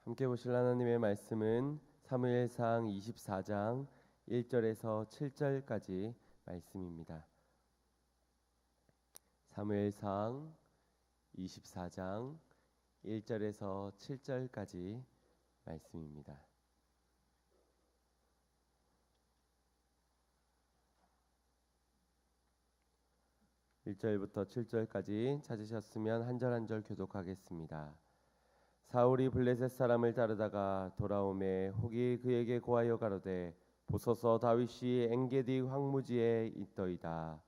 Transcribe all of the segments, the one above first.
함께 보실 하나님의 말씀은 사무엘상 24장 1절에서 7절까지 말씀입니다. 사무엘상 24장 1절에서 7절까지 말씀입니다. (1절부터) (7절까지) 찾으셨으면 한 절 한 절 교독하겠습니다. 사울이 블레셋 사람을 따르다가 돌아오매 혹이 그에게 고하여 가로되 보소서 다윗이 엔게디 황무지에 있더이다.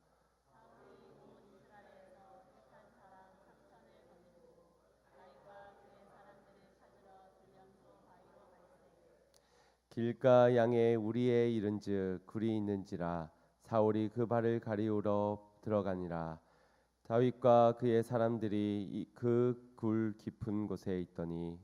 길가 양에 우리에 이른즉 굴이 있는지라. 사울이 그 발을 가리우러 들어가니라. 다윗과 그의 사람들이 그 굴 깊은 곳에 있더니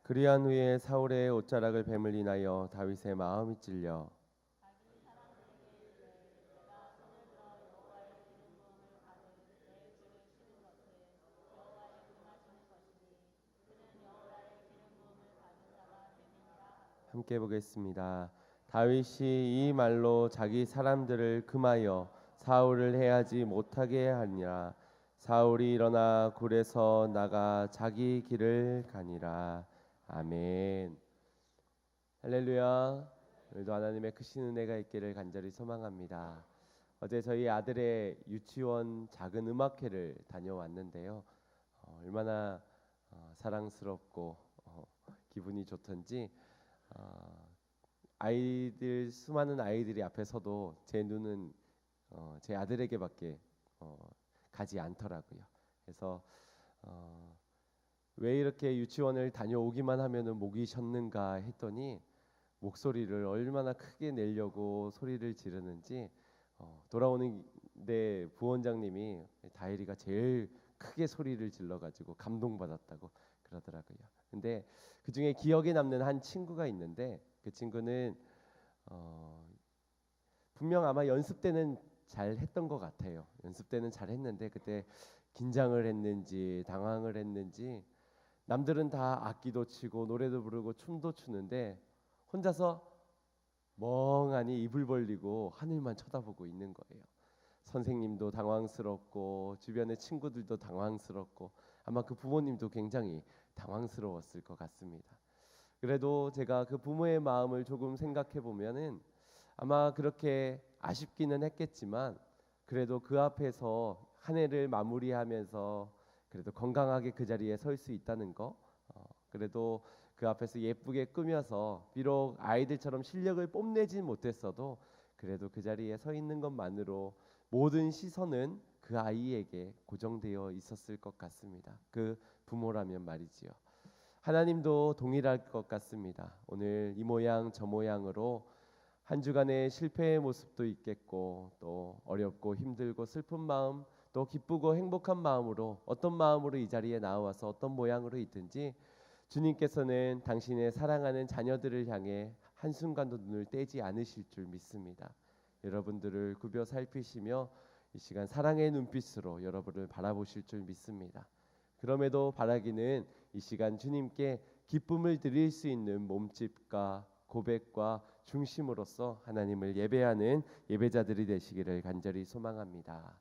그리한 후에 사울의 옷자락을 뱀을 인하여 다윗의 마음이 찔려 함께 보겠습니다. 다윗이 이 말로 자기 사람들을 금하여 사울을 해하지 못하게 하니라. 사울이 일어나 굴에서 나가 자기 길을 가니라. 아멘. 할렐루야. 오늘도 하나님의 크신 은혜가 있기를 간절히 소망합니다. 어제 저희 아들의 유치원 작은 음악회를 다녀왔는데요. 얼마나 사랑스럽고 기분이 좋던지 아이들 수많은 아이들이 앞에 서도 제 눈은 제 아들에게밖에 가지 않더라고요. 그래서 왜 이렇게 유치원을 다녀오기만 하면은 목이 쉬었는가 했더니 목소리를 얼마나 크게 내려고 소리를 지르는지 돌아오는데 부원장님이 다혜리가 제일 크게 소리를 질러가지고 감동받았다고 그러더라고요. 근데 그 중에 기억에 남는 한 친구가 있는데 그 친구는 분명 아마 연습 때는 잘 했던 것 같아요. 연습 때는 잘 했는데 그때 긴장을 했는지 당황을 했는지 남들은 다 악기도 치고 노래도 부르고 춤도 추는데 혼자서 멍하니 입을 벌리고 하늘만 쳐다보고 있는 거예요. 선생님도 당황스럽고 주변의 친구들도 당황스럽고 아마 그 부모님도 굉장히 당황스러웠을 것 같습니다. 그래도 제가 그 부모의 마음을 조금 생각해 보면은 아마 그렇게 아쉽기는 했겠지만 그래도 그 앞에서 한 해를 마무리하면서 그래도 건강하게 그 자리에 설 수 있다는 거, 그래도 그 앞에서 예쁘게 꾸며서 비록 아이들처럼 실력을 뽐내진 못했어도 그래도 그 자리에 서 있는 것만으로 모든 시선은 그 아이에게 고정되어 있었을 것 같습니다. 그 부모라면 말이지요. 하나님도 동일할 것 같습니다. 오늘 이 모양 저 모양으로 한 주간의 실패의 모습도 있겠고 또 어렵고 힘들고 슬픈 마음 또 기쁘고 행복한 마음으로 어떤 마음으로 이 자리에 나와서 어떤 모양으로 있든지 주님께서는 당신의 사랑하는 자녀들을 향해 한순간도 눈을 떼지 않으실 줄 믿습니다. 여러분들을 굽어 살피시며 이 시간 사랑의 눈빛으로 여러분을 바라보실 줄 믿습니다. 그럼에도 바라기는 이 시간 주님께 기쁨을 드릴 수 있는 몸짓과 고백과 중심으로서 하나님을 예배하는 예배자들이 되시기를 간절히 소망합니다.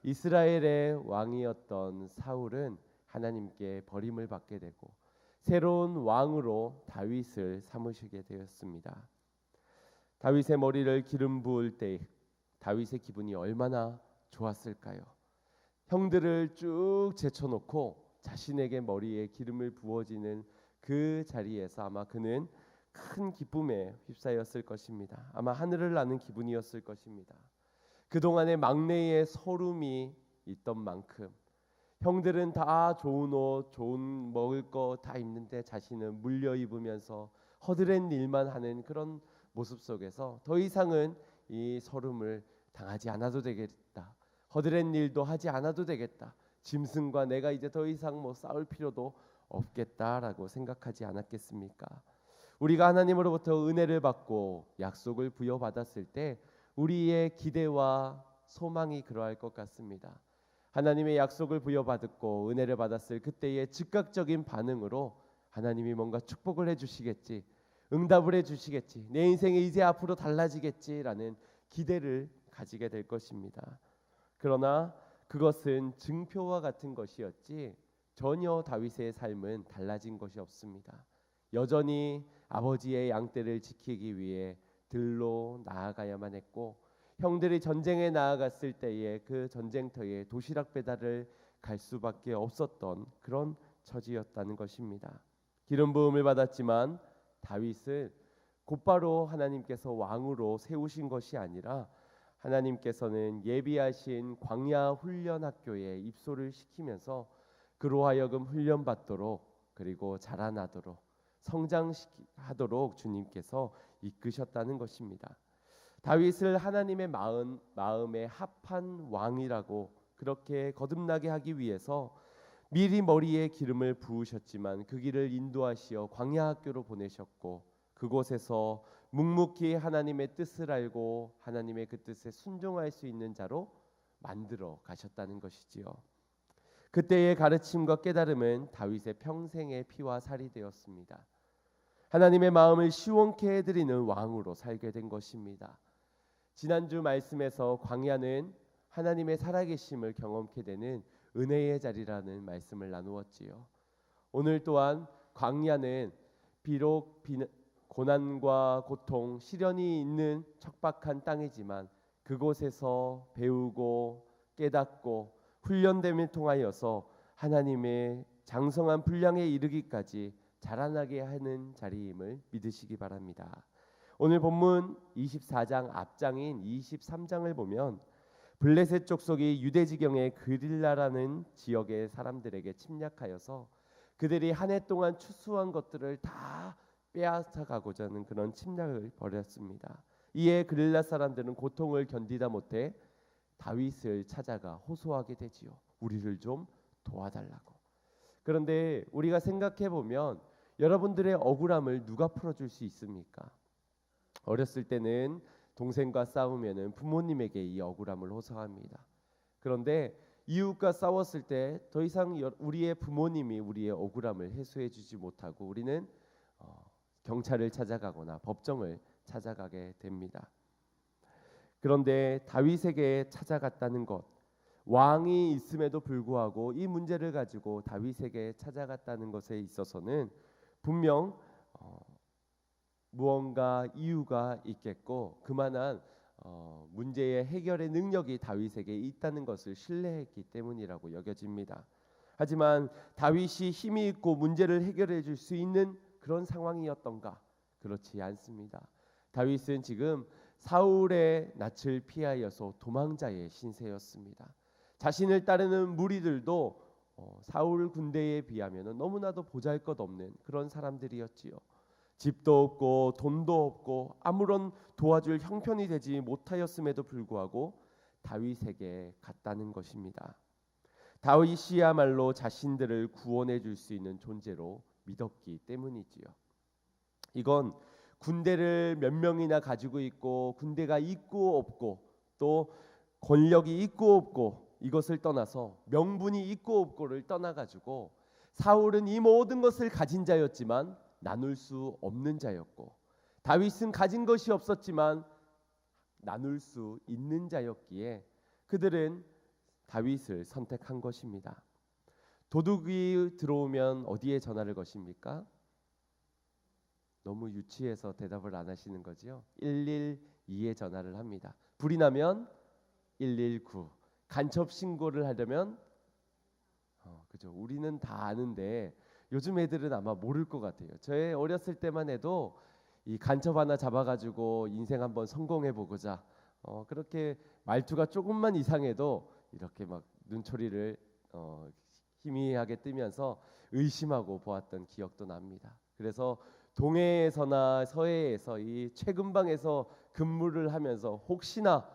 이스라엘의 왕이었던 사울은 하나님께 버림을 받게 되고 새로운 왕으로 다윗을 삼으시게 되었습니다. 다윗의 머리를 기름 부을 때 다윗의 기분이 얼마나 좋았을까요? 형들을 쭉 제쳐놓고 자신에게 머리에 기름을 부어지는 그 자리에서 아마 그는 큰 기쁨에 휩싸였을 것입니다. 아마 하늘을 나는 기분이었을 것입니다. 그동안의 막내의 서름이 있던 만큼 형들은 다 좋은 옷, 좋은 먹을 거 다 입는데 자신은 물려 입으면서 허드렛 일만 하는 그런 모습 속에서 더 이상은 이 서름을 당하지 않아도 되겠다. 허드렛 일도 하지 않아도 되겠다. 짐승과 내가 이제 더 이상 뭐 싸울 필요도 없겠다라고 생각하지 않았겠습니까? 우리가 하나님으로부터 은혜를 받고 약속을 부여받았을 때 우리의 기대와 소망이 그러할 것 같습니다. 하나님의 약속을 부여받았고 은혜를 받았을 그때의 즉각적인 반응으로 하나님이 뭔가 축복을 해주시겠지, 응답을 해주시겠지, 내 인생이 이제 앞으로 달라지겠지라는 기대를 가지게 될 것입니다. 그러나 그것은 증표와 같은 것이었지 전혀 다윗의 삶은 달라진 것이 없습니다. 여전히 아버지의 양떼를 지키기 위해 들로 나아가야만 했고, 형들이 전쟁에 나아갔을 때에 그 전쟁터에 도시락 배달을 갈 수밖에 없었던 그런 처지였다는 것입니다. 기름 부음을 받았지만 다윗을 곧바로 하나님께서 왕으로 세우신 것이 아니라 하나님께서는 예비하신 광야 훈련 학교에 입소를 시키면서 그로 하여금 훈련받도록, 그리고 자라나도록, 성장하도록 주님께서 이끄셨다는 것입니다. 다윗을 하나님의 마음에 합한 왕이라고 그렇게 거듭나게 하기 위해서 미리 머리에 기름을 부으셨지만 그 길을 인도하시어 광야 학교로 보내셨고, 그곳에서 묵묵히 하나님의 뜻을 알고 하나님의 그 뜻에 순종할 수 있는 자로 만들어 가셨다는 것이지요. 그때의 가르침과 깨달음은 다윗의 평생의 피와 살이 되었습니다. 하나님의 마음을 시원케 해드리는 왕으로 살게 된 것입니다. 지난주 말씀에서 광야는 하나님의 살아계심을 경험케 되는 은혜의 자리라는 말씀을 나누었지요. 오늘 또한 광야는 비록 고난과 고통, 시련이 있는 척박한 땅이지만 그곳에서 배우고 깨닫고 훈련됨을 통하여서 하나님의 장성한 분량에 이르기까지 자라나게 하는 자리임을 믿으시기 바랍니다. 오늘 본문 24장 앞장인 23장을 보면 블레셋 족속이 유대 지경의 그릴라라는 지역의 사람들에게 침략하여서 그들이 한 해 동안 추수한 것들을 다 빼앗아가고자 하는 그런 침략을 벌였습니다. 이에 그릴라 사람들은 고통을 견디다 못해 다윗을 찾아가 호소하게 되지요. 우리를 좀 도와달라고. 그런데 우리가 생각해 보면 여러분들의 억울함을 누가 풀어줄 수 있습니까? 어렸을 때는 동생과 싸우면은 부모님에게 이 억울함을 호소합니다. 그런데 이웃과 싸웠을 때 더 이상 우리의 부모님이 우리의 억울함을 해소해 주지 못하고 우리는 경찰을 찾아가거나 법정을 찾아가게 됩니다. 그런데 다윗에게 찾아갔다는 것, 왕이 있음에도 불구하고 이 문제를 가지고 다윗에게 찾아갔다는 것에 있어서는 분명 무언가 이유가 있겠고 그만한 문제의 해결의 능력이 다윗에게 있다는 것을 신뢰했기 때문이라고 여겨집니다. 하지만 다윗이 힘이 있고 문제를 해결해 줄 수 있는 그런 상황이었던가? 그렇지 않습니다. 다윗은 지금 사울의 낯을 피하여서 도망자의 신세였습니다. 자신을 따르는 무리들도 사울 군대에 비하면 너무나도 보잘것없는 그런 사람들이었지요. 집도 없고 돈도 없고 아무런 도와줄 형편이 되지 못하였음에도 불구하고 다윗에게 갔다는 것입니다. 다윗이야말로 자신들을 구원해 줄 수 있는 존재로 믿었기 때문이지요. 이건 군대를 몇 명이나 가지고 있고 군대가 있고 없고 또 권력이 있고 없고 이것을 떠나서 명분이 있고 없고를 떠나가지고 사울은 이 모든 것을 가진 자였지만 나눌 수 없는 자였고 다윗은 가진 것이 없었지만 나눌 수 있는 자였기에 그들은 다윗을 선택한 것입니다. 도둑이 들어오면 어디에 전화를 거십니까? 너무 유치해서 대답을 안 하시는 거죠. 112에 전화를 합니다. 불이 나면 119. 간첩 신고를 하려면 그죠. 우리는 다 아는데 요즘 애들은 아마 모를 것 같아요. 저의 어렸을 때만 해도 이 간첩 하나 잡아가지고 인생 한번 성공해 보고자 그렇게 말투가 조금만 이상해도 이렇게 막 눈초리를 희미하게 뜨면서 의심하고 보았던 기억도 납니다. 그래서 동해에서나 서해에서 이 최근방에서 근무를 하면서 혹시나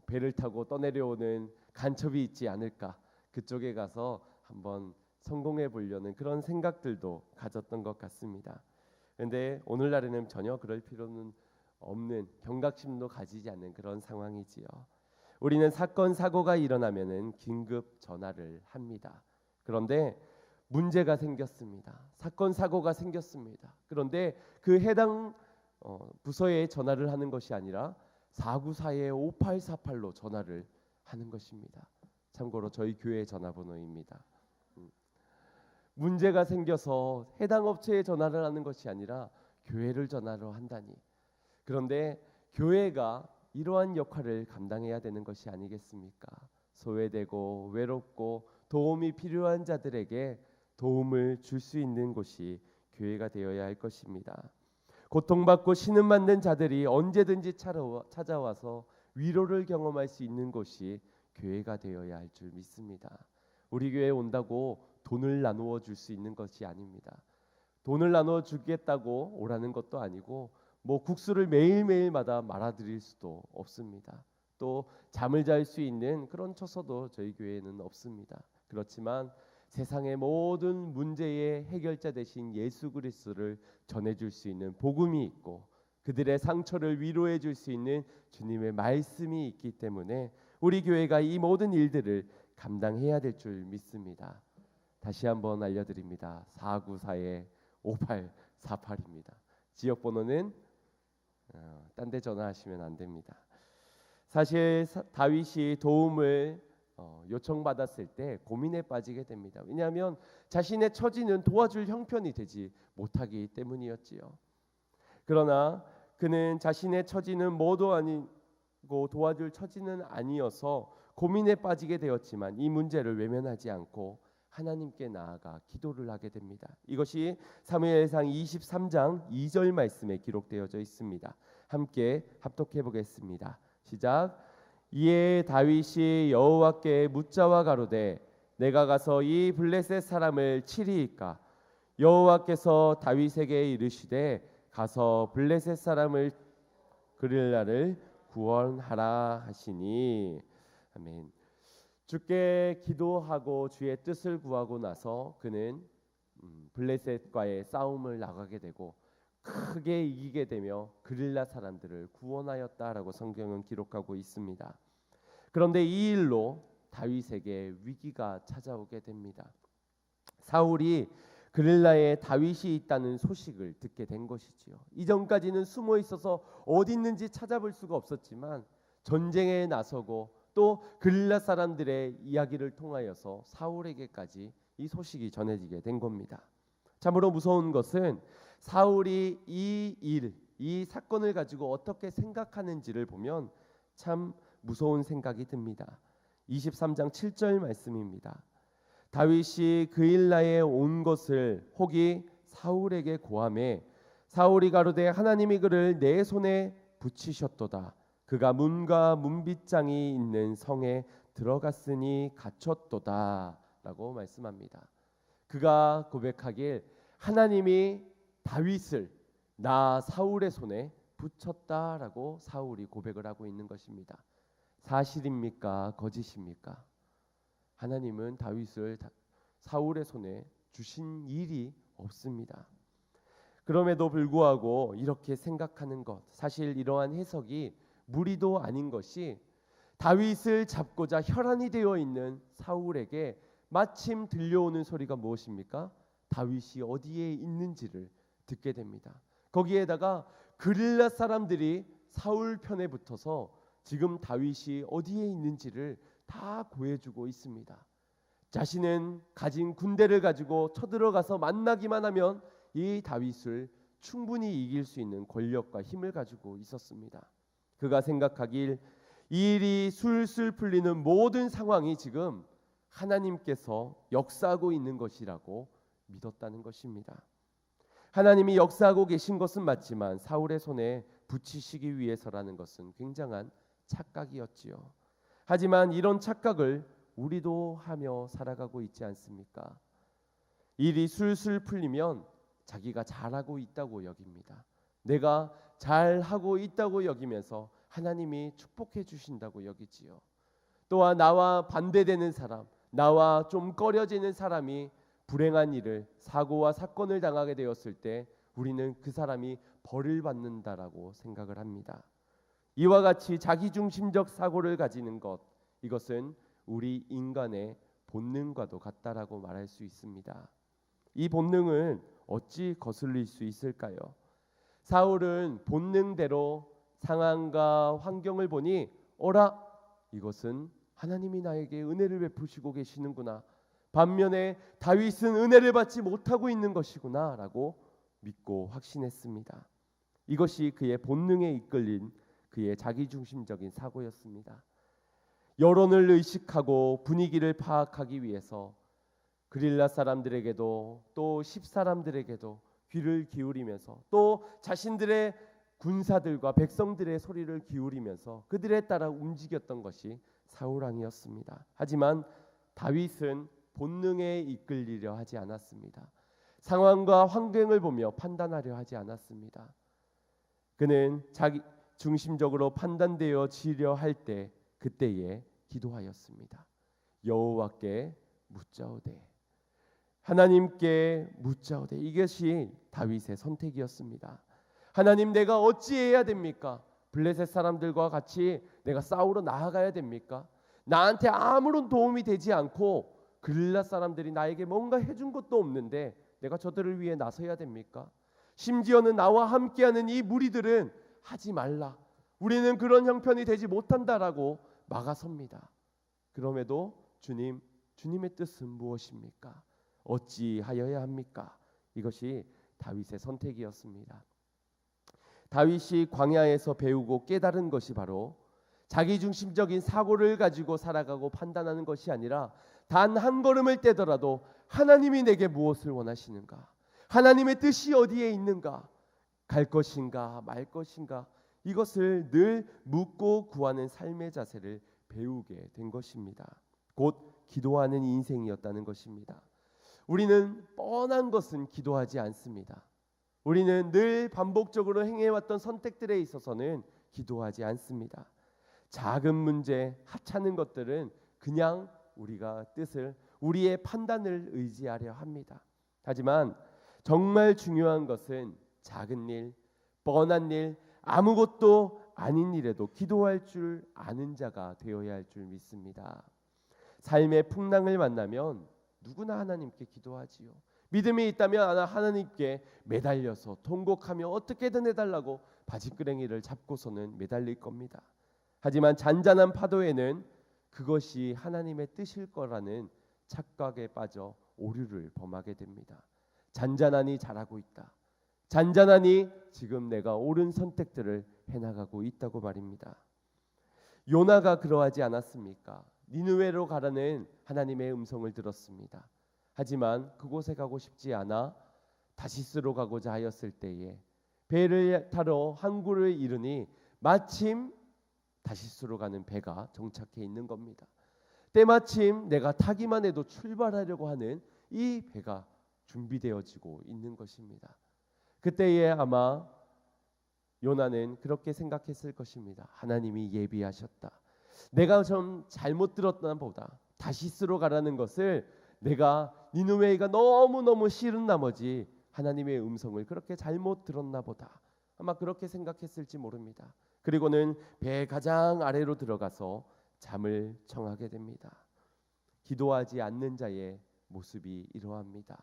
배를 타고 떠내려오는 간첩이 있지 않을까 그쪽에 가서 한번 성공해 보려는 그런 생각들도 가졌던 것 같습니다. 그런데 오늘날에는 전혀 그럴 필요는 없는, 경각심도 가지지 않는 그런 상황이지요. 우리는 사건 사고가 일어나면은 긴급 전화를 합니다. 그런데 문제가 생겼습니다. 사건 사고가 생겼습니다. 그런데 그 해당 부서에 전화를 하는 것이 아니라 494에 5848로 전화를 하는 것입니다. 참고로 저희 교회 전화번호입니다. 문제가 생겨서 해당 업체에 전화를 하는 것이 아니라 교회를 전화로 한다니. 그런데 교회가 이러한 역할을 감당해야 되는 것이 아니겠습니까? 소외되고 외롭고 도움이 필요한 자들에게 도움을 줄 수 있는 곳이 교회가 되어야 할 것입니다. 고통받고 신음맞는 자들이 언제든지 찾아와서 위로를 경험할 수 있는 곳이 교회가 되어야 할 줄 믿습니다. 우리 교회에 온다고 돈을 나누어 줄 수 있는 것이 아닙니다. 돈을 나누어 주겠다고 오라는 것도 아니고 뭐 국수를 매일매일마다 말아드릴 수도 없습니다. 또 잠을 잘 수 있는 그런 처소도 저희 교회에는 없습니다. 그렇지만 세상의 모든 문제의 해결자 되신 예수 그리스도를 전해줄 수 있는 복음이 있고 그들의 상처를 위로해 줄 수 있는 주님의 말씀이 있기 때문에 우리 교회가 이 모든 일들을 감당해야 될 줄 믿습니다. 다시 한번 알려드립니다. 494에 5848입니다. 지역번호는 딴 데 전화하시면 안 됩니다. 사실 다윗이 도움을 요청받았을 때 고민에 빠지게 됩니다. 왜냐하면 자신의 처지는 도와줄 형편이 되지 못하기 때문이었지요. 그러나 그는 자신의 처지는 뭐도 아니고 도와줄 처지는 아니어서 고민에 빠지게 되었지만 이 문제를 외면하지 않고 하나님께 나아가 기도를 하게 됩니다. 이것이 사무엘상 23장 2절 말씀에 기록되어져 있습니다. 함께 합독해 보겠습니다. 시작. 이에 다윗이 여호와께 묻자와 가로되 내가 가서 이 블레셋 사람을 치리이까? 여호와께서 다윗에게 이르시되 가서 블레셋 사람을 그릴라를 구원하라 하시니. 아멘. 주께 기도하고 주의 뜻을 구하고 나서 그는 블레셋과의 싸움을 나가게 되고 크게 이기게 되며 그릴라 사람들을 구원하였다라고 성경은 기록하고 있습니다. 그런데 이 일로 다윗에게 위기가 찾아오게 됩니다. 사울이 그릴라에 다윗이 있다는 소식을 듣게 된 것이지요. 이전까지는 숨어 있어서 어디 있는지 찾아볼 수가 없었지만 전쟁에 나서고 또 그릴라 사람들의 이야기를 통하여서 사울에게까지 이 소식이 전해지게 된 겁니다. 참으로 무서운 것은 사울이 이 사건을 가지고 어떻게 생각하는지를 보면 참 무서운 생각이 듭니다. 23장 7절 말씀입니다. 다윗이 그일라에 온 것을 혹이 사울에게 고하매 사울이 가로되 하나님이 그를 내 손에 붙이셨도다. 그가 문과 문빗장이 있는 성에 들어갔으니 갇혔도다 라고 말씀합니다. 그가 고백하길 하나님이 다윗을 나 사울의 손에 붙였다라고 사울이 고백을 하고 있는 것입니다. 사실입니까? 거짓입니까? 하나님은 다윗을 사울의 손에 주신 일이 없습니다. 그럼에도 불구하고 이렇게 생각하는 것, 사실 이러한 해석이 무리도 아닌 것이 다윗을 잡고자 혈안이 되어 있는 사울에게 마침 들려오는 소리가 무엇입니까? 다윗이 어디에 있는지를 듣게 됩니다. 거기에다가 그릴라 사람들이 사울 편에 붙어서 지금 다윗이 어디에 있는지를 다 구해주고 있습니다. 자신은 가진 군대를 가지고 쳐들어가서 만나기만 하면 이 다윗을 충분히 이길 수 있는 권력과 힘을 가지고 있었습니다. 그가 생각하길 이 일이 술술 풀리는 모든 상황이 지금 하나님께서 역사하고 있는 것이라고 믿었다는 것입니다. 하나님이 역사하고 계신 것은 맞지만 사울의 손에 붙이시기 위해서라는 것은 굉장한 착각이었지요. 하지만 이런 착각을 우리도 하며 살아가고 있지 않습니까? 일이 술술 풀리면 자기가 잘하고 있다고 여깁니다. 내가 잘하고 있다고 여기면서 하나님이 축복해 주신다고 여기지요. 또한 나와 반대되는 사람, 나와 좀 꺼려지는 사람이 불행한 일을, 사고와 사건을 당하게 되었을 때 우리는 그 사람이 벌을 받는다라고 생각을 합니다. 이와 같이 자기중심적 사고를 가지는 것, 이것은 우리 인간의 본능과도 같다라고 말할 수 있습니다. 이 본능은 어찌 거슬릴 수 있을까요? 사울은 본능대로 상황과 환경을 보니 어라, 이것은 하나님이 나에게 은혜를 베푸시고 계시는구나. 반면에 다윗은 은혜를 받지 못하고 있는 것이구나 라고 믿고 확신했습니다. 이것이 그의 본능에 이끌린 그의 자기중심적인 사고였습니다. 여론을 의식하고 분위기를 파악하기 위해서 그릴라 사람들에게도 또 십사람들에게도 귀를 기울이면서 또 자신들의 군사들과 백성들의 소리를 기울이면서 그들에 따라 움직였던 것이 사울 왕이었습니다. 하지만 다윗은 본능에 이끌리려 하지 않았습니다. 상황과 환경을 보며 판단하려 하지 않았습니다. 그는 자기 중심적으로 판단되어지려 할 때 그때에 기도하였습니다. 여호와께 묻자오되, 하나님께 묻자오되, 이것이 다윗의 선택이었습니다. 하나님, 내가 어찌해야 됩니까? 블레셋 사람들과 같이 내가 싸우러 나아가야 됩니까? 나한테 아무런 도움이 되지 않고 그릴라 사람들이 나에게 뭔가 해준 것도 없는데 내가 저들을 위해 나서야 됩니까? 심지어는 나와 함께하는 이 무리들은 하지 말라, 우리는 그런 형편이 되지 못한다라고 막아섭니다. 그럼에도 주님, 주님의 뜻은 무엇입니까? 어찌하여야 합니까? 이것이 다윗의 선택이었습니다. 다윗이 광야에서 배우고 깨달은 것이 바로 자기중심적인 사고를 가지고 살아가고 판단하는 것이 아니라 단 한 걸음을 떼더라도 하나님이 내게 무엇을 원하시는가? 하나님의 뜻이 어디에 있는가? 갈 것인가 말 것인가? 이것을 늘 묻고 구하는 삶의 자세를 배우게 된 것입니다. 곧 기도하는 인생이었다는 것입니다. 우리는 뻔한 것은 기도하지 않습니다. 우리는 늘 반복적으로 행해왔던 선택들에 있어서는 기도하지 않습니다. 작은 문제, 하찮은 것들은 그냥 우리가 뜻을, 우리의 판단을 의지하려 합니다. 하지만 정말 중요한 것은 작은 일, 뻔한 일, 아무것도 아닌 일에도 기도할 줄 아는 자가 되어야 할 줄 믿습니다. 삶의 풍랑을 만나면 누구나 하나님께 기도하지요. 믿음이 있다면 하나님께 매달려서 통곡하며 어떻게든 해달라고 바지끄레기를 잡고서는 매달릴 겁니다. 하지만 잔잔한 파도에는 그것이 하나님의 뜻일 거라는 착각에 빠져 오류를 범하게 됩니다. 잔잔하니 잘하고 있다. 잔잔하니 지금 내가 옳은 선택들을 해나가고 있다고 말입니다. 요나가 그러하지 않았습니까? 니느웨로 가라는 하나님의 음성을 들었습니다. 하지만 그곳에 가고 싶지 않아 다시스로 가고자 하였을 때에 배를 타러 항구를 이르니 마침 다시스로 가는 배가 정착해 있는 겁니다. 때마침 내가 타기만 해도 출발하려고 하는 이 배가 준비되어지고 있는 것입니다. 그때에 아마 요나는 그렇게 생각했을 것입니다. 하나님이 예비하셨다. 내가 좀 잘못 들었나 보다. 다시스로 가라는 것을 내가 니느웨가 너무너무 싫은 나머지 하나님의 음성을 그렇게 잘못 들었나 보다. 아마 그렇게 생각했을지 모릅니다. 그리고는 배 가장 아래로 들어가서 잠을 청하게 됩니다. 기도하지 않는 자의 모습이 이러합니다.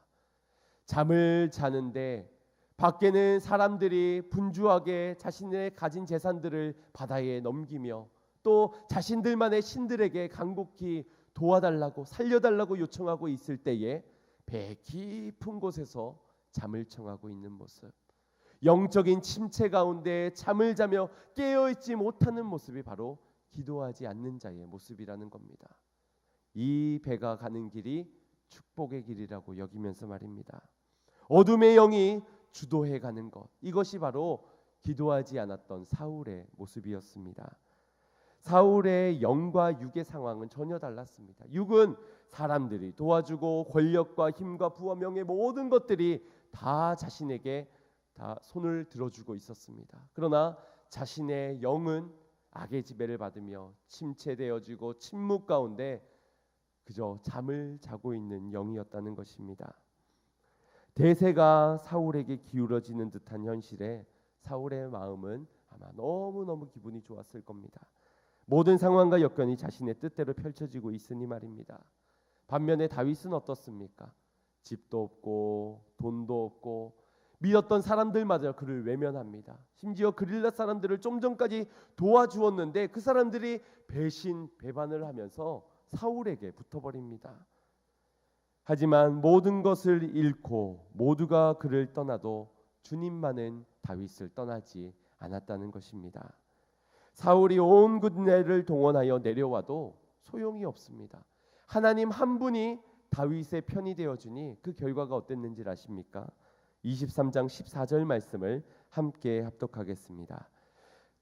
잠을 자는데 밖에는 사람들이 분주하게 자신의 가진 재산들을 바다에 넘기며 또 자신들만의 신들에게 간곡히 도와달라고 살려달라고 요청하고 있을 때에 배 깊은 곳에서 잠을 청하고 있는 모습, 영적인 침체 가운데 잠을 자며 깨어있지 못하는 모습이 바로 기도하지 않는 자의 모습이라는 겁니다. 이 배가 가는 길이 축복의 길이라고 여기면서 말입니다. 어둠의 영이 주도해 가는 것, 이것이 바로 기도하지 않았던 사울의 모습이었습니다. 사울의 영과 육의 상황은 전혀 달랐습니다. 육은 사람들이 도와주고 권력과 힘과 부와 명예 모든 것들이 다 자신에게 다 손을 들어주고 있었습니다. 그러나 자신의 영은 악의 지배를 받으며 침체되어지고 침묵 가운데 그저 잠을 자고 있는 영이었다는 것입니다. 대세가 사울에게 기울어지는 듯한 현실에 사울의 마음은 아마 너무너무 기분이 좋았을 겁니다. 모든 상황과 여건이 자신의 뜻대로 펼쳐지고 있으니 말입니다. 반면에 다윗은 어떻습니까? 집도 없고 돈도 없고 믿었던 사람들마저 그를 외면합니다. 심지어 그릴라 사람들을 좀 전까지 도와주었는데 그 사람들이 배반을 하면서 사울에게 붙어버립니다. 하지만 모든 것을 잃고 모두가 그를 떠나도 주님만은 다윗을 떠나지 않았다는 것입니다. 사울이 온 군대를 동원하여 내려와도 소용이 없습니다. 하나님 한 분이 다윗의 편이 되어주니 그 결과가 어땠는지 아십니까? 23장 14절 말씀을 함께 합독하겠습니다.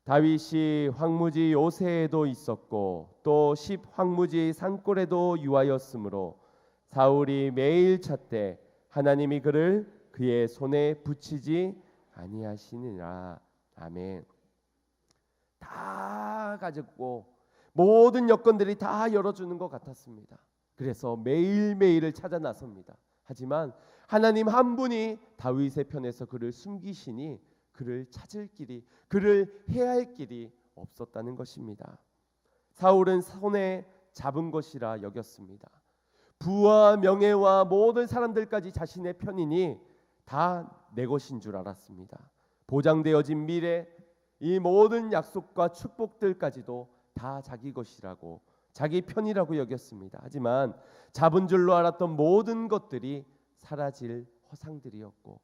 다윗이 황무지 요새에도 있었고 또 십 황무지 산골에도 유하였으므로 사울이 매일 찾되 하나님이 그를 그의 손에 붙이지 아니하시니라. 아멘. 다 가졌고 모든 여건들이 다 열어주는 것 같았습니다. 그래서 매일매일을 찾아 나섭니다. 하지만 하나님 한 분이 다윗의 편에서 그를 숨기시니 그를 찾을 길이, 그를 해야 할 길이 없었다는 것입니다. 사울은 손에 잡은 것이라 여겼습니다. 부와 명예와 모든 사람들까지 자신의 편이니 다 내 것인 줄 알았습니다. 보장되어진 미래, 이 모든 약속과 축복들까지도 다 자기 것이라고, 자기 편이라고 여겼습니다. 하지만 잡은 줄로 알았던 모든 것들이 사라질 허상들이었고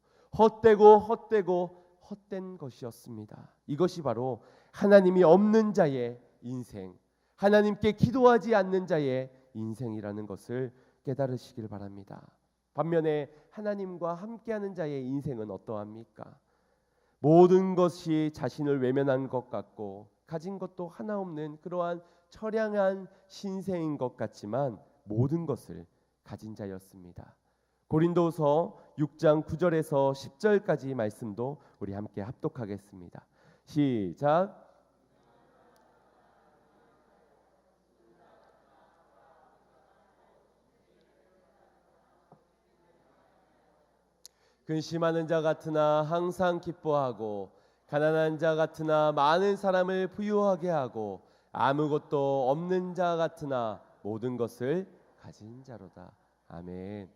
헛된 것이었습니다. 이것이 바로 하나님이 없는 자의 인생, 하나님께 기도하지 않는 자의 인생이라는 것을 깨달으시길 바랍니다. 반면에 하나님과 함께하는 자의 인생은 어떠합니까? 모든 것이 자신을 외면한 것 같고 가진 것도 하나 없는 그러한 처량한 신세인 것 같지만 모든 것을 가진 자였습니다. 고린도서 6장 9절에서 10절까지 말씀도 우리 함께 합독하겠습니다. 시작. 근심하는 자 같으나 항상 기뻐하고 가난한 자 같으나 많은 사람을 부유하게 하고 아무것도 없는 자 같으나 모든 것을 가진 자로다. 아멘.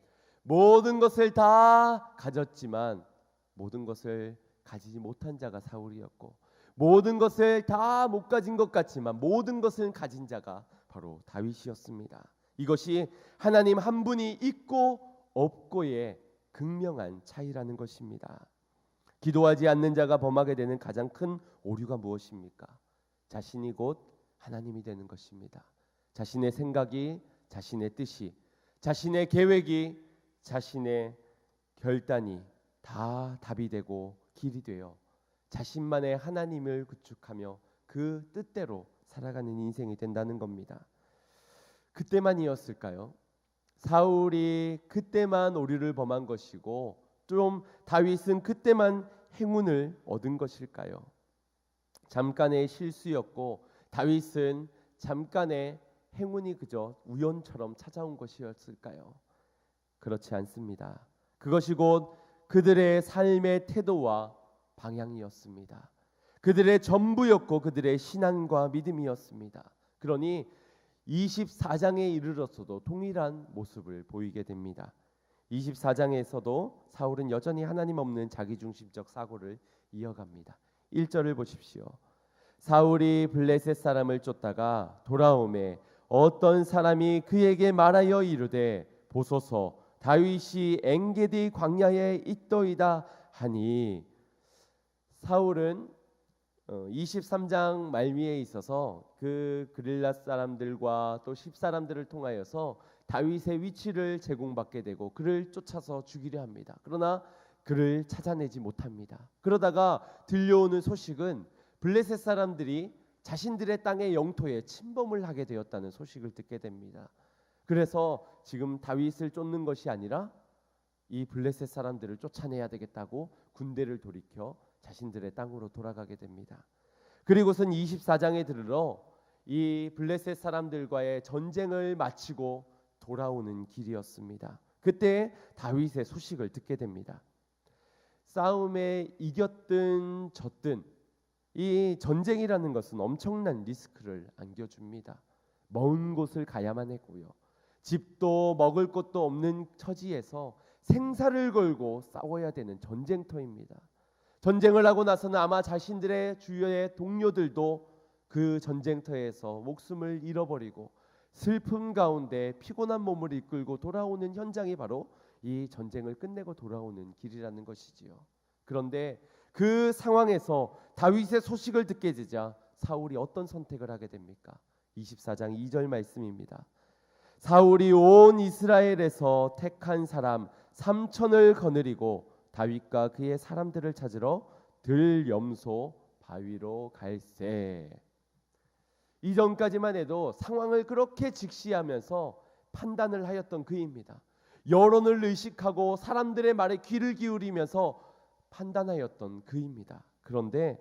모든 것을 다 가졌지만 모든 것을 가지지 못한 자가 사울이었고 모든 것을 다 못 가진 것 같지만 모든 것을 가진 자가 바로 다윗이었습니다. 이것이 하나님 한 분이 있고 없고의 극명한 차이라는 것입니다. 기도하지 않는 자가 범하게 되는 가장 큰 오류가 무엇입니까? 자신이 곧 하나님이 되는 것입니다. 자신의 생각이, 자신의 뜻이, 자신의 계획이, 자신의 결단이 다 답이 되고 길이 되어 자신만의 하나님을 구축하며 그 뜻대로 살아가는 인생이 된다는 겁니다. 그때만이었을까요? 사울이 그때만 오류를 범한 것이고 좀 다윗은 그때만 행운을 얻은 것일까요? 잠깐의 실수였고 다윗은 잠깐의 행운이 그저 우연처럼 찾아온 것이었을까요? 그렇지 않습니다. 그것이 곧 그들의 삶의 태도와 방향이었습니다. 그들의 전부였고 그들의 신앙과 믿음이었습니다. 그러니 24장에 이르러서도 동일한 모습을 보이게 됩니다. 24장에서도 사울은 여전히 하나님 없는 자기중심적 사고를 이어갑니다. 1절을 보십시오. 사울이 블레셋 사람을 쫓다가 돌아오매 어떤 사람이 그에게 말하여 이르되 보소서 다윗이 엔게디 광야에 있더이다 하니 사울은 23장 말미에 있어서 그 그릴라 사람들과 또 십 사람들을 통하여서 다윗의 위치를 제공받게 되고 그를 쫓아서 죽이려 합니다. 그러나 그를 찾아내지 못합니다. 그러다가 들려오는 소식은 블레셋 사람들이 자신들의 땅의 영토에 침범을 하게 되었다는 소식을 듣게 됩니다. 그래서 지금 다윗을 쫓는 것이 아니라 이 블레셋 사람들을 쫓아내야 되겠다고 군대를 돌이켜 자신들의 땅으로 돌아가게 됩니다. 그리고선 24장에 들으러 이 블레셋 사람들과의 전쟁을 마치고 돌아오는 길이었습니다. 그때 다윗의 소식을 듣게 됩니다. 싸움에 이겼든 졌든 이 전쟁이라는 것은 엄청난 리스크를 안겨줍니다. 먼 곳을 가야만 했고요. 집도 먹을 것도 없는 처지에서 생사를 걸고 싸워야 되는 전쟁터입니다. 전쟁을 하고 나서는 아마 자신들의 주위의 동료들도 그 전쟁터에서 목숨을 잃어버리고 슬픔 가운데 피곤한 몸을 이끌고 돌아오는 현장이 바로 이 전쟁을 끝내고 돌아오는 길이라는 것이지요. 그런데 그 상황에서 다윗의 소식을 듣게 되자 사울이 어떤 선택을 하게 됩니까? 24장 2절 말씀입니다. 사울이 온 이스라엘에서 택한 사람 3천을 거느리고 다윗과 그의 사람들을 찾으러 들염소 바위로 갈새. 이전까지만 해도 상황을 그렇게 직시하면서 판단을 하였던 그입니다. 여론을 의식하고 사람들의 말에 귀를 기울이면서 판단하였던 그입니다. 그런데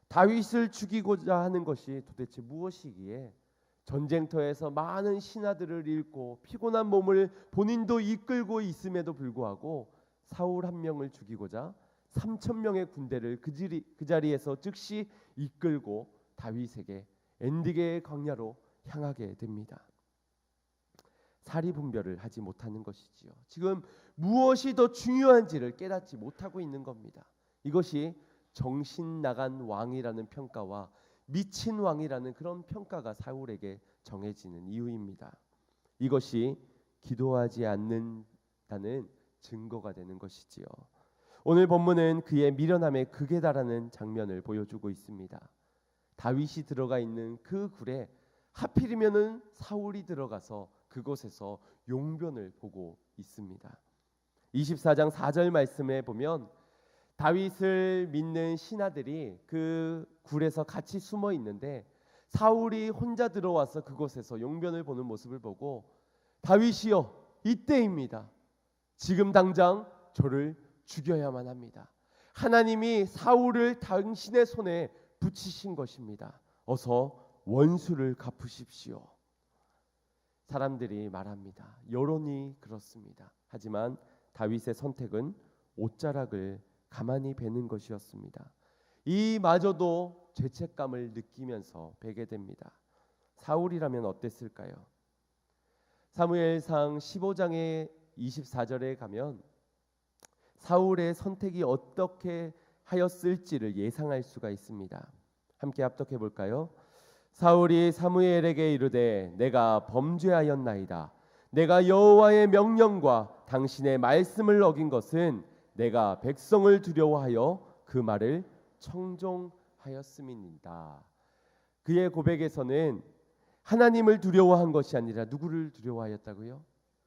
다윗을 죽이고자 하는 것이 도대체 무엇이기에 전쟁터에서 많은 신하들을 잃고 피곤한 몸을 본인도 이끌고 있음에도 불구하고 사울 한 명을 죽이고자 3천 명의 군대를 그 자리에서 즉시 이끌고 다윗에게 엔디게의 광야로 향하게 됩니다. 사리분별을 하지 못하는 것이지요. 지금 무엇이 더 중요한지를 깨닫지 못하고 있는 겁니다. 이것이 정신 나간 왕이라는 평가와 미친 왕이라는 그런 평가가 사울에게 정해지는 이유입니다. 이것이 기도하지 않는다는 증거가 되는 것이지요. 오늘 본문은 그의 미련함의 극에 달하는 장면을 보여주고 있습니다. 다윗이 들어가 있는 그 굴에 하필이면은 사울이 들어가서 그곳에서 용변을 보고 있습니다. 24장 4절 말씀에 보면 다윗을 믿는 신하들이 그 굴에서 같이 숨어 있는데 사울이 혼자 들어와서 그곳에서 용변을 보는 모습을 보고 다윗이여, 이때입니다. 지금 당장 저를 죽여야만 합니다. 하나님이 사울을 당신의 손에 붙이신 것입니다. 어서 원수를 갚으십시오. 사람들이 말합니다. 여론이 그렇습니다. 하지만 다윗의 선택은 옷자락을 가만히 베는 것이었습니다. 이마저도 죄책감을 느끼면서 베게 됩니다. 사울이라면 어땠을까요? 사무엘상 15장의 24절에 가면 사울의 선택이 어떻게 하였을지를 예상할 수가 있습니다. 함께 합독해 볼까요? 사울이 사무엘에게 이르되 내가 범죄하였나이다. 내가 여호와의 명령과 당신의 말씀을 어긴 것은 내가 백성을 두려워하여 그 말을 청종하였음이니이다. 그의 고백에서는 하나님을 두려워한 것이 아니라 누구를 두려워하였다고요?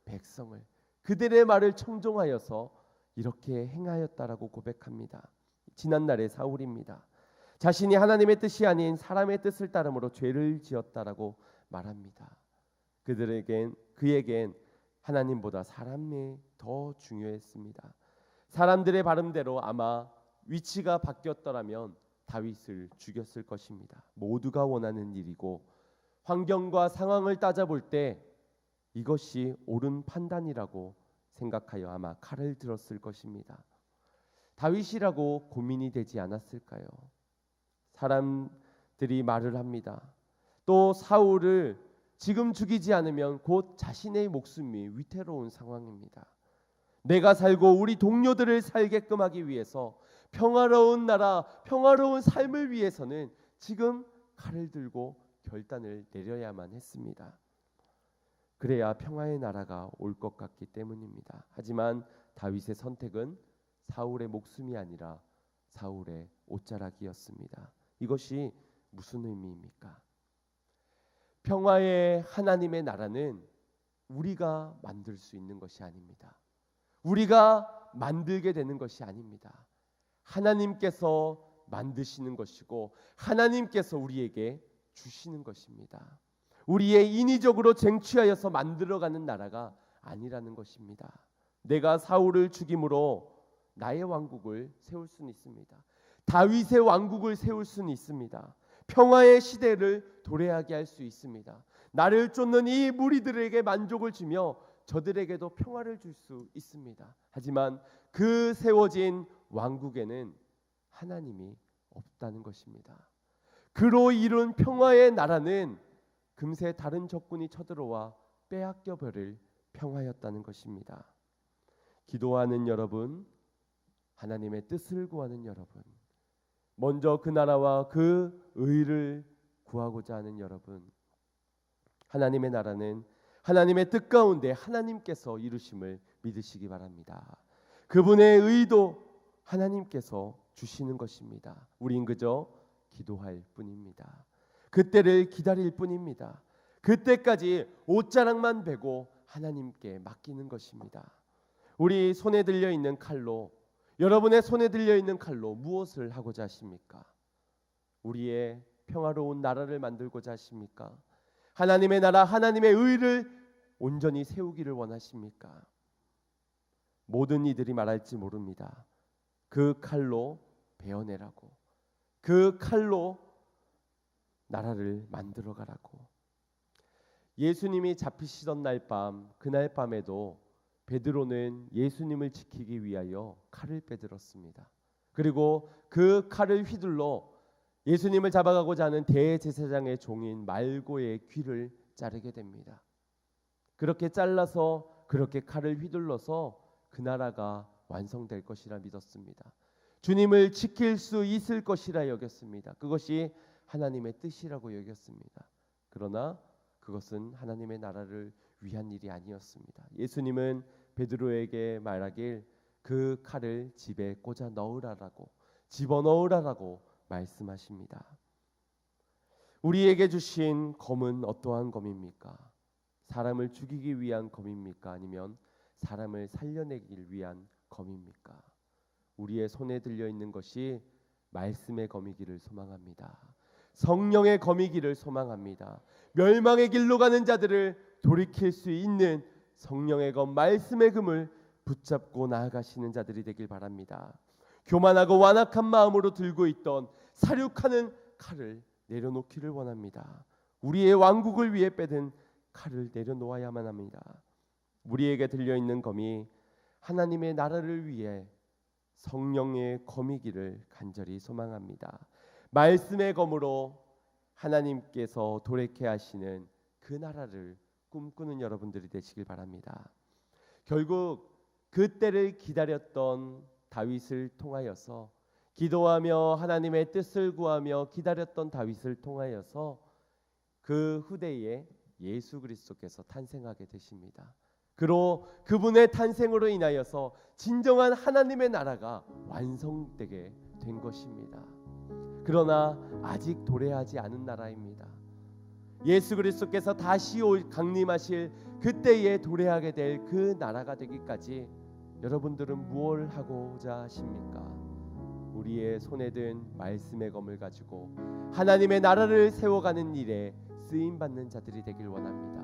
백성을. 그들의 말을 청종하여서 이렇게 행하였다라고 고백합니다. 지난날의 사울입니다. 자신이 하나님의 뜻이 아닌 사람의 뜻을 따름으로 죄를 지었다라고 말합니다. 그에겐 하나님보다 사람이 더 중요했습니다. 사람들의 바람대로 아마 위치가 바뀌었더라면 다윗을 죽였을 것입니다. 모두가 원하는 일이고 환경과 상황을 따져볼 때 이것이 옳은 판단이라고 생각하여 아마 칼을 들었을 것입니다. 다윗이라고 고민이 되지 않았을까요? 사람들이 말을 합니다. 또 사울을 지금 죽이지 않으면 곧 자신의 목숨이 위태로운 상황입니다. 내가 살고 우리 동료들을 살게끔 하기 위해서 평화로운 나라, 평화로운 삶을 위해서는 지금 칼을 들고 결단을 내려야만 했습니다. 그래야 평화의 나라가 올 것 같기 때문입니다. 하지만 다윗의 선택은 사울의 목숨이 아니라 사울의 옷자락이었습니다. 이것이 무슨 의미입니까? 평화의 하나님의 나라는 우리가 만들 수 있는 것이 아닙니다. 우리가 만들게 되는 것이 아닙니다. 하나님께서 만드시는 것이고 하나님께서 우리에게 주시는 것입니다. 우리의 인위적으로 쟁취하여서 만들어가는 나라가 아니라는 것입니다. 내가 사울을 죽임으로 나의 왕국을 세울 수는 있습니다. 다윗의 왕국을 세울 수는 있습니다. 평화의 시대를 도래하게 할 수 있습니다. 나를 쫓는 이 무리들에게 만족을 주며 저들에게도 평화를 줄 수 있습니다. 하지만 그 세워진 왕국에는 하나님이 없다는 것입니다. 그로 이룬 평화의 나라는 금세 다른 적군이 쳐들어와 빼앗겨 버릴 평화였다는 것입니다. 기도하는 여러분, 하나님의 뜻을 구하는 여러분, 먼저 그 나라와 그 의를 구하고자 하는 여러분, 하나님의 나라는 하나님의 뜻 가운데 하나님께서 이루심을 믿으시기 바랍니다. 그분의 의도 하나님께서 주시는 것입니다. 우린 그저 기도할 뿐입니다. 그때를 기다릴 뿐입니다. 그때까지 옷자락만 베고 하나님께 맡기는 것입니다. 우리 손에 들려 있는 칼로, 여러분의 손에 들려 있는 칼로 무엇을 하고자 하십니까? 우리의 평화로운 나라를 만들고자 하십니까? 하나님의 나라, 하나님의 의를 온전히 세우기를 원하십니까? 모든 이들이 말할지 모릅니다. 그 칼로 베어내라고, 그 칼로 나라를 만들어가라고. 예수님이 잡히시던 날 밤, 그날 밤에도 베드로는 예수님을 지키기 위하여 칼을 빼들었습니다. 그리고 그 칼을 휘둘러 예수님을 잡아가고자 하는 대제사장의 종인 말고의 귀를 자르게 됩니다. 그렇게 잘라서, 그렇게 칼을 휘둘러서 그 나라가 완성될 것이라 믿었습니다. 주님을 지킬 수 있을 것이라 여겼습니다. 그것이 하나님의 뜻이라고 여겼습니다. 그러나 그것은 하나님의 나라를 위한 일이 아니었습니다. 예수님은 베드로에게 말하길 그 칼을 집에 꽂아 넣으라라고, 집어넣으라라고 말씀하십니다. 우리에게 주신 검은 어떠한 검입니까? 사람을 죽이기 위한 검입니까? 아니면 사람을 살려내기 위한 검입니까? 우리의 손에 들려 있는 것이 말씀의 검이기를 소망합니다. 성령의 검이기를 소망합니다. 멸망의 길로 가는 자들을 돌이킬 수 있는 성령의 검, 말씀의 금을 붙잡고 나아가시는 자들이 되길 바랍니다. 교만하고 완악한 마음으로 들고 있던 사륙하는 칼을 내려놓기를 원합니다. 우리의 왕국을 위해 빼든 칼을 내려놓아야만 합니다. 우리에게 들려있는 검이 하나님의 나라를 위해 성령의 검이기를 간절히 소망합니다. 말씀의 검으로 하나님께서 도래케 하시는 그 나라를 꿈꾸는 여러분들이 되시길 바랍니다. 결국 그때를 기다렸던 다윗을 통하여서, 기도하며 하나님의 뜻을 구하며 기다렸던 다윗을 통하여서 그 후대에 예수 그리스도께서 탄생하게 되십니다. 그로 그분의 탄생으로 인하여서 진정한 하나님의 나라가 완성되게 된 것입니다. 그러나 아직 도래하지 않은 나라입니다. 예수 그리스도께서 다시 강림하실 그때에 도래하게 될 그 나라가 되기까지 여러분들은 무엇을 하고자 하십니까? 우리의 손에 든 말씀의 검을 가지고 하나님의 나라를 세워가는 일에 쓰임받는 자들이 되길 원합니다.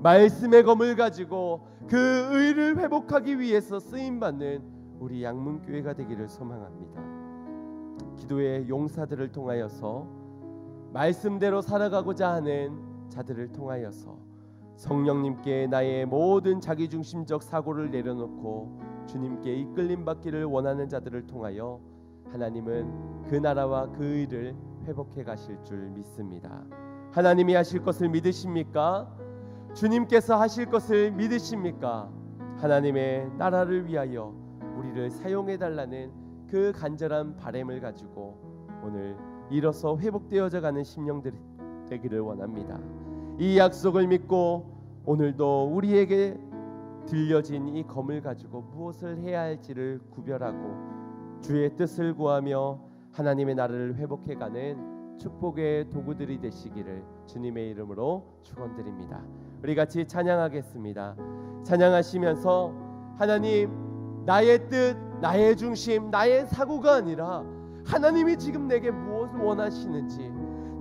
말씀의 검을 가지고 그 의를 회복하기 위해서 쓰임받는 우리 양문교회가 되기를 소망합니다. 기도의 용사들을 통하여서 말씀대로 살아가고자 하는 자들을 통하여서 성령님께 나의 모든 자기중심적 사고를 내려놓고 주님께 이끌림 받기를 원하는 자들을 통하여 하나님은 그 나라와 그 의를 회복해 가실 줄 믿습니다. 하나님이 하실 것을 믿으십니까? 주님께서 하실 것을 믿으십니까? 하나님의 나라를 위하여 우리를 사용해 달라는 그 간절한 바람을 가지고 오늘 일어서 회복되어져 가는 심령들이 되기를 원합니다. 이 약속을 믿고 오늘도 우리에게 들려진 이 검을 가지고 무엇을 해야 할지를 구별하고 주의 뜻을 구하며 하나님의 나라를 회복해가는 축복의 도구들이 되시기를 주님의 이름으로 축원드립니다. 우리 같이 찬양하겠습니다. 찬양하시면서 하나님, 나의 뜻, 나의 중심, 나의 사고가 아니라 하나님이 지금 내게 무엇을 원하시는지,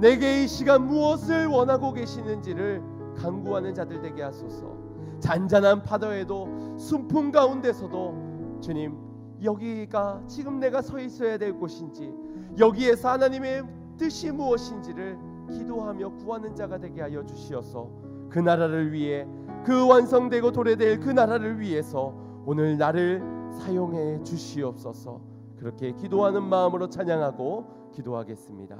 내게 이 시간 무엇을 원하고 계시는지를 간구하는 자들 되게 하소서. 잔잔한 파도에도 순풍 가운데서도 주님, 여기가 지금 내가 서 있어야 될 곳인지, 여기에서 하나님의 뜻이 무엇인지를 기도하며 구하는 자가 되게 하여 주시어서 그 나라를 위해, 그 완성되고 도래될 그 나라를 위해서 오늘 나를 사용해 주시옵소서. 그렇게 기도하는 마음으로 찬양하고 기도하겠습니다.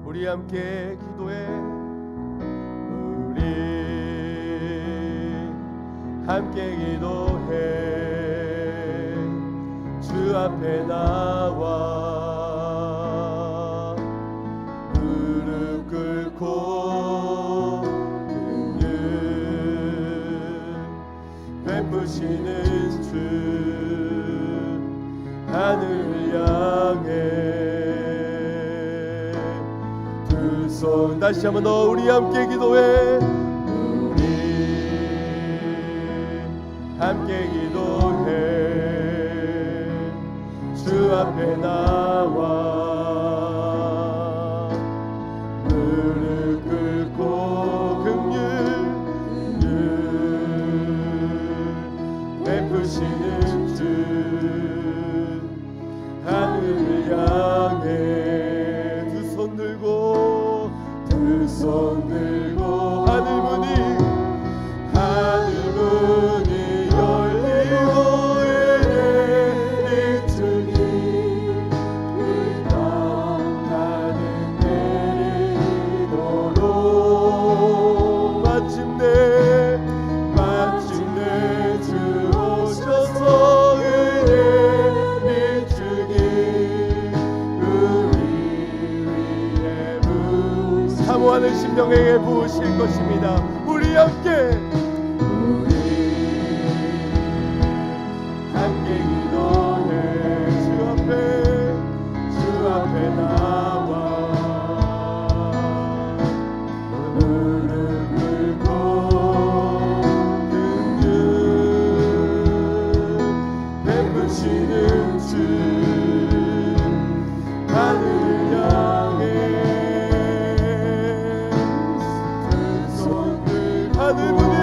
우리 함께 기도해. 우리 함께 기도해. 주 앞에 나와 무릎 꿇고 긍휼 베푸시는 주 하늘을 향해 두 손 다시 한번 더 우리 함께 기도해. 우리 함께 기도해. 주 앞에 나와 무릎 꿇고 긍휼 베푸시는 주 하늘을 향해 두 손 들고 하늘문이 열리고 은혜의 주님 그 땅 가득 내리도록 마침내 주 오셔서 은혜 비추기 우리 위에 사모하는 심령에게 부으실 것입니다. 우리 함께 기도해. 주 앞에 나와 무릎 꿇고 긍휼 베푸시는 주 하늘을 향해 두 손들 하늘문이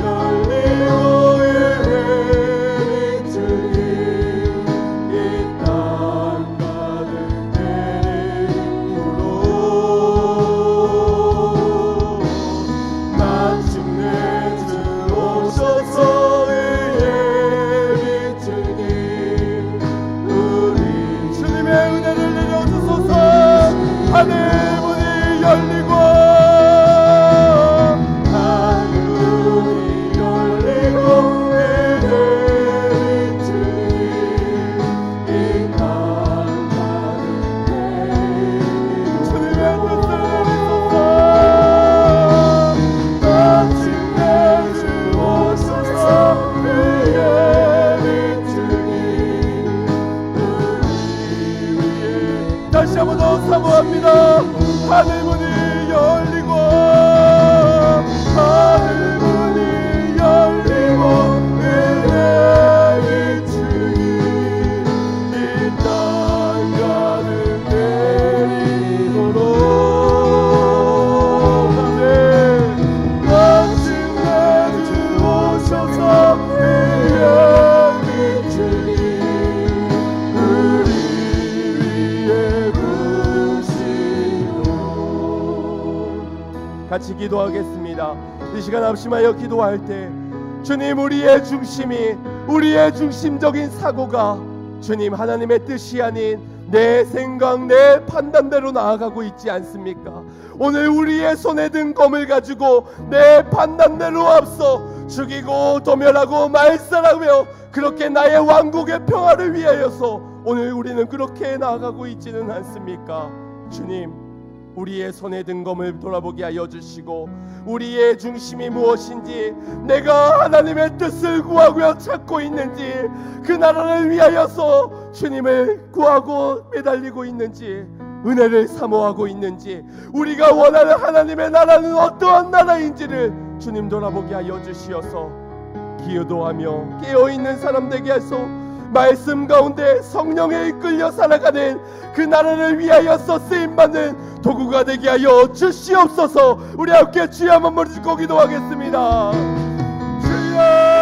열리고 은혜 비추니 이 땅 가득 내리도록 마침내 주 오셔서 은혜 비추니 우리 주님의 은혜를 내려주소서. 하늘 문이 열리고 다시 한번 더 사모합니다. 하늘문이 열리고 은혜 비추니 이 땅 가득 내리도록 마침내 주 오셔서 은혜 비추니 같이 기도하겠습니다. 이 시간 합심하여 기도할 때 주님, 우리의 중심이, 우리의 중심적인 사고가 주님 하나님의 뜻이 아닌 내 생각, 내 판단대로 나아가고 있지 않습니까? 오늘 우리의 손에 든 검을 가지고 내 판단대로 앞서 죽이고 도멸하고 말살하며 그렇게 나의 왕국의 평화를 위하여서 오늘 우리는 그렇게 나아가고 있지는 않습니까? 주님, 우리의 손에 든 검을 돌아보게 하여 주시고 우리의 중심이 무엇인지, 내가 하나님의 뜻을 구하고 찾고 있는지, 그 나라를 위하여서 주님을 구하고 매달리고 있는지, 은혜를 사모하고 있는지, 우리가 원하는 하나님의 나라는 어떠한 나라인지를 주님 돌아보게 하여 주시어서 기도하며 깨어있는 사람 되게 하소. 말씀 가운데 성령에 이끌려 살아가는 그 나라를 위하여서 쓰임받는 도구가 되게 하여 주시옵소서. 우리 함께 주여 한번 머리 짚고 기도하겠습니다. 주여.